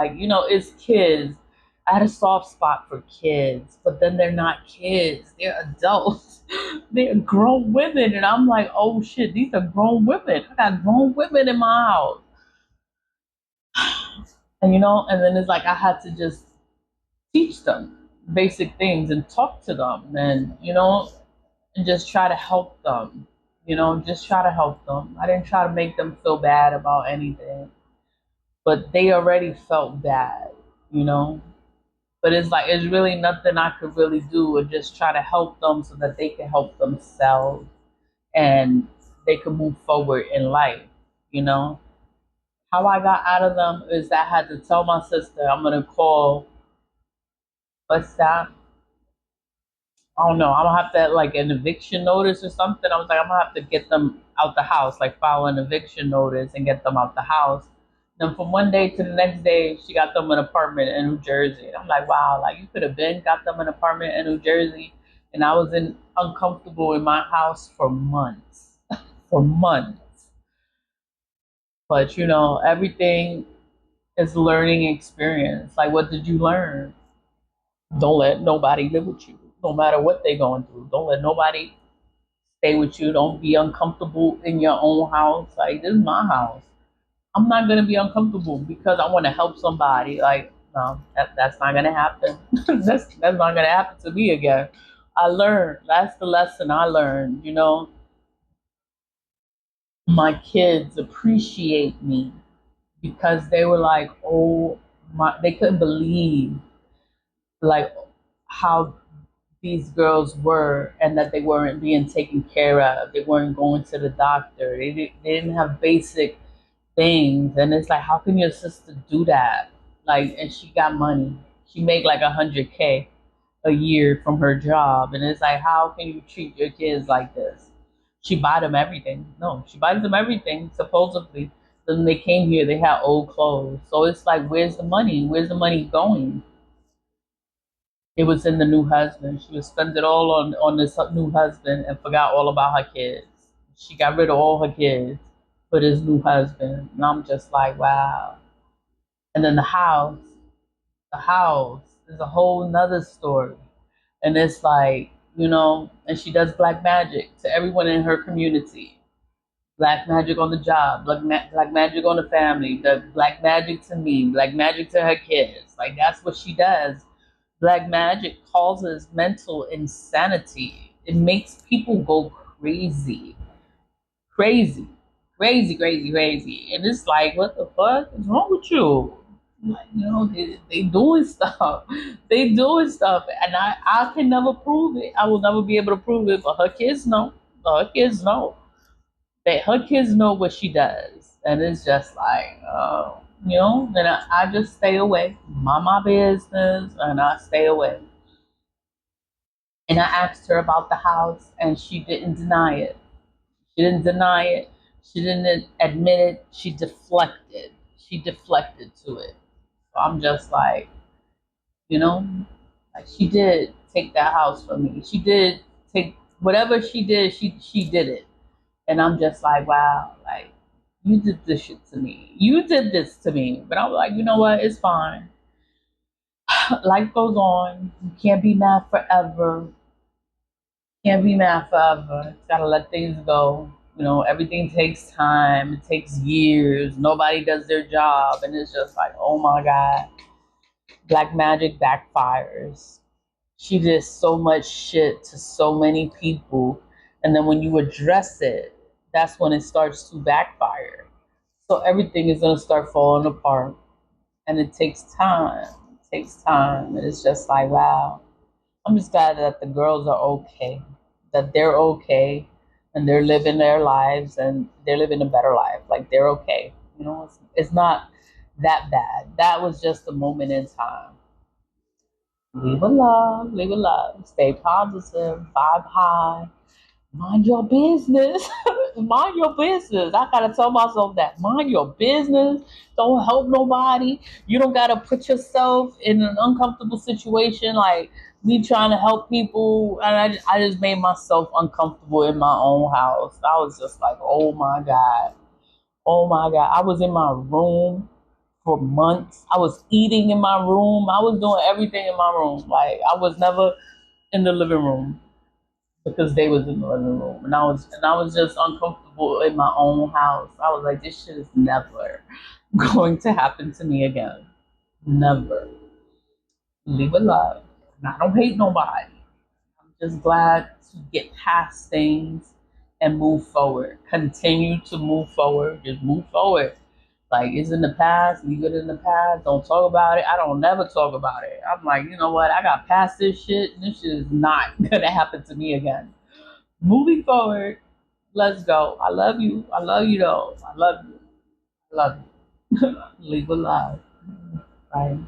Like, it's kids. I had a soft spot for kids, but then they're not kids. They're adults. They're grown women. And I'm like, oh shit, these are grown women. I got grown women in my house. And then it's like I had to just teach them basic things and talk to them and just try to help them. Just try to help them. I didn't try to make them feel bad about anything, but they already felt bad, you know? But it's like it's really nothing I could really do or just try to help them so that they can help themselves and they can move forward in life, you know? How I got out of them is that I had to tell my sister I'm gonna call what's that? I don't know. I'm gonna have to like an eviction notice or something. I was like, I'm gonna have to get them out the house, like file an eviction notice and get them out the house. Then from one day to the next day, she got them an apartment in New Jersey. And I'm like, wow, like you could have been got them an apartment in New Jersey, and I was in uncomfortable in my house for months, for months. But everything is learning experience. Like, what did you learn? Don't let nobody live with you, no matter what they're going through. Don't let nobody stay with you. Don't be uncomfortable in your own house. Like, this is my house. I'm not gonna be uncomfortable because I want to help somebody. Like, no, that's not gonna happen. That's not gonna happen to me again. I learned. That's the lesson I learned. My kids appreciate me because they were like, oh my, they couldn't believe like how these girls were and that they weren't being taken care of. They weren't going to the doctor. They didn't have basic things. And it's like, how can your sister do that? Like, and she got money. She make like 100K a year from her job. And it's like, how can you treat your kids like this? She buy them everything. No, she buys them everything, supposedly. Then they came here, they had old clothes. So it's like, where's the money? Where's the money going? It was in the new husband. She would spend it all on this new husband and forgot all about her kids. She got rid of all her kids for this new husband. And I'm just like, wow. And then the house is a whole nother story. And it's like, and she does black magic to everyone in her community. Black magic on the job, black magic on the family, the black magic to me, black magic to her kids. Like, that's what she does. Black magic causes mental insanity. It makes people go crazy, crazy, crazy, crazy, crazy. And it's like, what the fuck is wrong with you? Like, they doing stuff. They doing stuff. And I can never prove it. I will never be able to prove it. But her kids know. Her kids know. Her kids know what she does. And it's just like, then I just stay away. Mind my business and I stay away. And I asked her about the house and she didn't deny it. She didn't deny it. She didn't admit it. She deflected. She deflected to it. So I'm just like, you know, like she did take that house from me. She did take whatever she did, she did it. And I'm just like, wow, like you did this shit to me. You did this to me. But I'm like, you know what? It's fine. Life goes on. You can't be mad forever. Can't be mad forever. Gotta let things go. Everything takes time. It takes years. Nobody does their job, and it's just like, oh my god, black magic backfires. She did so much shit to so many people, and then when you address it, that's when it starts to backfire. So everything is gonna start falling apart, and it takes time. It takes time, and it's just like, wow. I'm just glad that the girls are okay, that they're okay, and they're living their lives and they're living a better life. Like they're okay. It's not that bad. That was just a moment in time. Leave it love, stay positive, vibe high, mind your business. Mind your business. I gotta tell myself that. Mind your business. Don't help nobody. You don't gotta put yourself in an uncomfortable situation like me trying to help people. And I just made myself uncomfortable in my own house. I was just like, oh my God. Oh my God. I was in my room for months. I was eating in my room. I was doing everything in my room. Like I was never in the living room because they was in the living room, and I was just uncomfortable in my own house. I was like, this shit is never going to happen to me again. Never. Leave it love. And I don't hate nobody. I'm just glad to get past things and move forward. Continue to move forward. Just move forward. Like it's in the past, leave it in the past. Don't talk about it. I don't never talk about it. I'm like, you know what? I got past this shit. This shit is not gonna happen to me again. Moving forward, let's go. I love you. I love you though. I love you. I love you. Leave a love. Bye.